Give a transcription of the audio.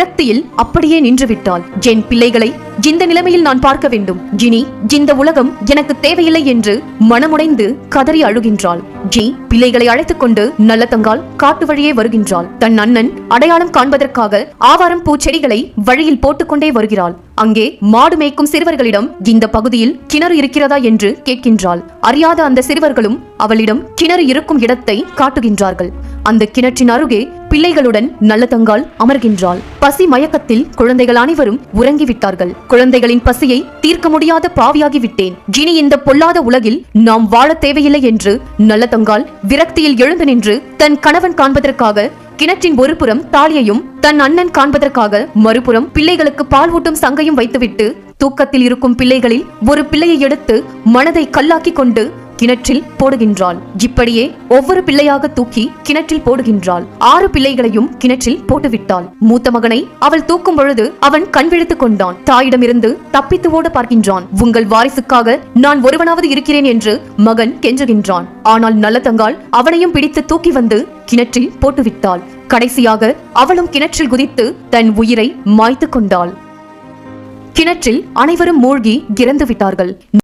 விரக்தியில் அப்படியே நின்று விட்டாள். என் பிள்ளைகளை இந்த நிலைமையில் நான் பார்க்க வேண்டும். இனி இந்த உலகம் எனக்கு தேவையில்லை என்று மனமுடைந்து கதறி அழுகின்றாள். பிள்ளைகளை அழைத்துக் கொண்டு நல்லதங்காள் காட்டு வழியே வருகின்றாள். தன் அண்ணன் அடையாளம் காண்பதற்காக ஆவாரம் பூச்செடிகளை வழியில் போட்டுக்கொண்டே வருகிறாள். அங்கே மாடு மேய்க்கும் சிறுவர்களிடம் இந்த பகுதியில் கிணறு இருக்கிறதா என்று கேட்கின்றாள். அறியாத அந்த சிறுவர்களும் அவளிடம் கிணறு இருக்கும் இடத்தை காட்டுகின்றார்கள். அந்த கிணற்றின் அருகே பிள்ளைகளுடன் நல்லதங்காள் அமர்கின்றாள். பசி மயக்கத்தில் குழந்தைகள் அனைவரும் உறங்கிவிட்டார்கள். குழந்தைகளின் பசியை தீர்க்க முடியாத பாவியாகி விட்டேன். இனி இந்த பொல்லாத உலகில் நாம் வாழ தேவையில்லை என்று நல்லதங்காள் விரக்தியில் எழுந்து நின்று தன் கணவன் காண்பதற்காக கிணற்றின் ஒரு புறம் தாலியையும் தன் அண்ணன் காண்பதற்காக மறுபுறம் பிள்ளைகளுக்கு பால் ஊட்டும் சங்கையும் வைத்துவிட்டு தூக்கத்தில் இருக்கும் பிள்ளைகளில் ஒரு பிள்ளையை எடுத்து மனதை கல்லாக்கி கொண்டு கிணற்றில் போடுகின்றாள். இப்படியே ஒவ்வொரு பிள்ளையாக தூக்கி கிணற்றில் போடுகின்றாள். 6 பிள்ளைகளையும் கிணற்றில் போட்டுவிட்டாள். மூத்த மகனை அவள் தூக்கும் பொழுது அவன் கண் விழித்துக் கொண்டான். தாயிடமிருந்து தப்பித்து ஓட பார்க்கின்றான். உங்கள் வாரிசுக்காக நான் ஒருவனாவது இருக்கிறேன் என்று மகன் கெஞ்சுகின்றான். ஆனால் நல்லதங்காள் அவனையும் பிடித்து தூக்கி வந்து கிணற்றில் போட்டுவிட்டாள். கடைசியாக அவளும் கிணற்றில் குதித்து தன் உயிரை மாய்த்து கொண்டாள். கிணற்றில் அனைவரும் மூழ்கி இறந்து விட்டார்கள்.